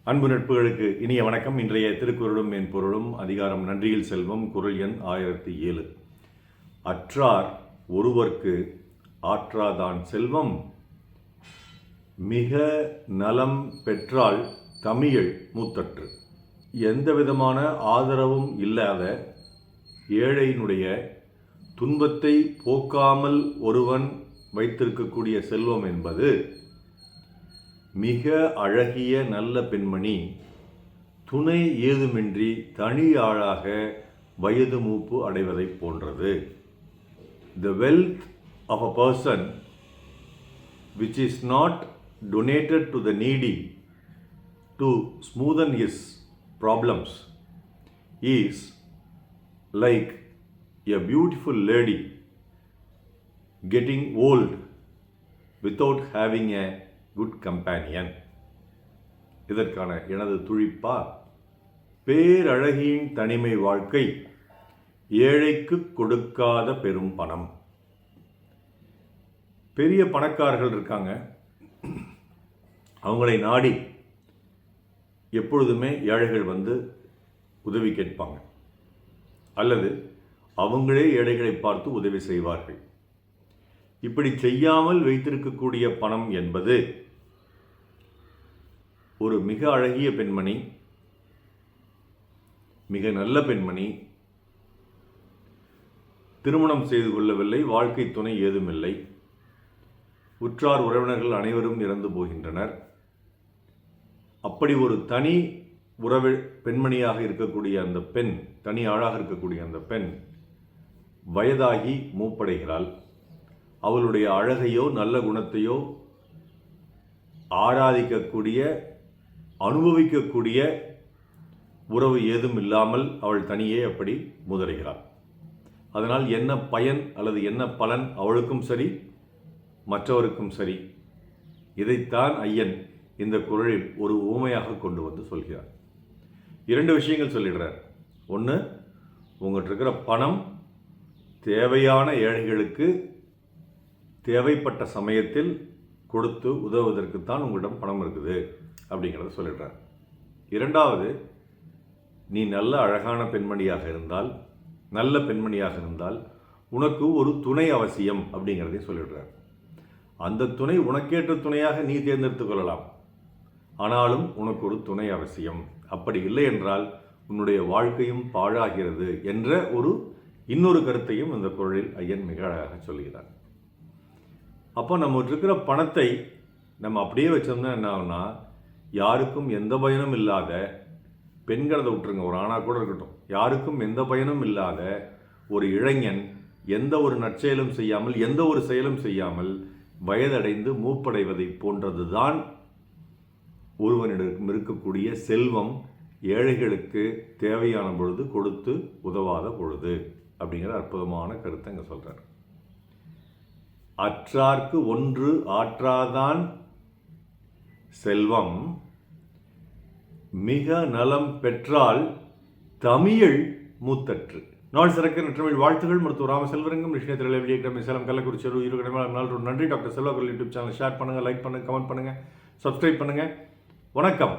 அன்பு நட்புகளுக்கு இனிய வணக்கம். இன்றைய திருக்குறளும் என் பொருளும் அதிகாரம் நன்றியில் செல்வம், குறள் எண் 1007. அற்றார் ஒருவர்க்கு ஆற்றாதான் செல்வம், மிக நலம் பெற்றால் தமிழ் மூத்தற்று. எந்த விதமான ஆதரவும் இல்லாத ஏழையினுடைய துன்பத்தை போக்காமல் ஒருவன் வைத்திருக்கக்கூடிய செல்வம் என்பது மிக அழகிய நல்ல பெண்மணி துணை ஏதுமின்றி தனி ஆளாக வயது மூப்பு அடைவதை போன்றது. The wealth of a person which is not donated to the needy to smoothen his problems is like a beautiful lady getting old without having a good companion. இதற்கான எனது துழிப்பா, பேரழகியின் தனிமை வாழ்க்கை ஏழைக்கு கொடுக்காத பெரும் பணம். பெரிய பணக்காரர்கள் இருக்காங்க, அவங்களை நாடி எப்பொழுதுமே ஏழைகள் வந்து உதவி கேட்பாங்க, அல்லது அவங்களே ஏழைகளை பார்த்து உதவி செய்வார்கள். இப்படி செய்யாமல் வைத்திருக்கக்கூடிய பணம் என்பது ஒரு மிக அழகிய பெண்மணி, மிக நல்ல பெண்மணி, திருமணம் செய்து கொள்ளவில்லை, வாழ்க்கை துணை ஏதுமில்லை, உற்றார் உறவினர்கள் அனைவரும் இறந்து போகின்றனர். அப்படி ஒரு தனி உறவு பெண்மணியாக இருக்கக்கூடிய அந்த பெண், தனி ஆளாக இருக்கக்கூடிய அந்த பெண் வயதாகி மூப்படைகிறாள். அவளுடைய அழகையோ நல்ல குணத்தையோ ஆராதிக்கக்கூடிய, அனுபவிக்கக்கூடிய உறவு ஏதும் இல்லாமல் அவள் தனியே அப்படி முதறுகிறாள். அதனால் என்ன பயன் அல்லது என்ன பலன் அவளுக்கும் சரி மற்றவருக்கும் சரி? இதைத்தான் ஐயன் இந்த குறளில் ஒரு உவமையாக கொண்டு வந்து சொல்கிறார். 2 விஷயங்கள் சொல்லிடுறார். ஒன்று, உங்கள்கிட்ட இருக்கிற பணம் தேவையான ஏழைகளுக்கு தேவைப்பட்ட சமயத்தில் கொடுத்து உதவுவதற்குத்தான் உங்களிடம் பணம் இருக்குது அப்படிங்கிறத சொல்லிடுறார். 2வது, நீ நல்ல அழகான பெண்மணியாக இருந்தால், நல்ல பெண்மணியாக இருந்தால் உனக்கு ஒரு துணை அவசியம் அப்படிங்கிறதையும் சொல்லிடுறார். அந்த துணை உனக்கேற்ற துணையாக நீ தேர்ந்தெடுத்து கொள்ளலாம், ஆனாலும் உனக்கு ஒரு துணை அவசியம். அப்படி இல்லை என்றால் உன்னுடைய வாழ்க்கையும் பாழாகிறது என்ற இன்னொரு கருத்தையும் இந்த குறளில் ஐயன் மிக அழகாக சொல்கிறார். அப்போ நம்ம இருக்கிற பணத்தை நம்ம அப்படியே வச்சோம்னா என்ன ஆகும்னா, யாருக்கும் எந்த பயனும் இல்லாத, பெண்கிறத விட்டுருங்க, ஒரு ஆணாக கூட இருக்கட்டும், யாருக்கும் எந்த பயனும் இல்லாத ஒரு இளைஞன் எந்த ஒரு நற்செயலும் செய்யாமல், எந்த ஒரு செயலும் செய்யாமல் வயதடைந்து மூப்படைவதை போன்றது தான் ஒருவனிடம் இருக்கக்கூடிய செல்வம், ஏழைகளுக்கு தேவையான பொழுது கொடுத்து உதவாத பொழுது அப்படிங்கிற அற்புதமான கருத்தை இங்கே சொல்கிறார். அற்றார்க்கு ஒன்று ஆற்றாதான் செல்வம், மிக நலம் பெற்றால் தமிழ் மூத்தற்று. நாள் சிறக்க நற்றமிழ் வாழ்த்துகள். மருத்துவர் ராம செல்வரங்கம், நிஷ்ணத்திரலை விஜயகிரமி, சேலம், கள்ளக்குறிச்சி, ஈரோடு. நன்றி. டாக்டர் செல்வா குரல் யூடியூப் சேனல் ஷேர் பண்ணுங்கள், லைக் பண்ணுங்கள், கமெண்ட் பண்ணுங்கள், சப்ஸ்கிரைப் பண்ணுங்கள். வணக்கம்.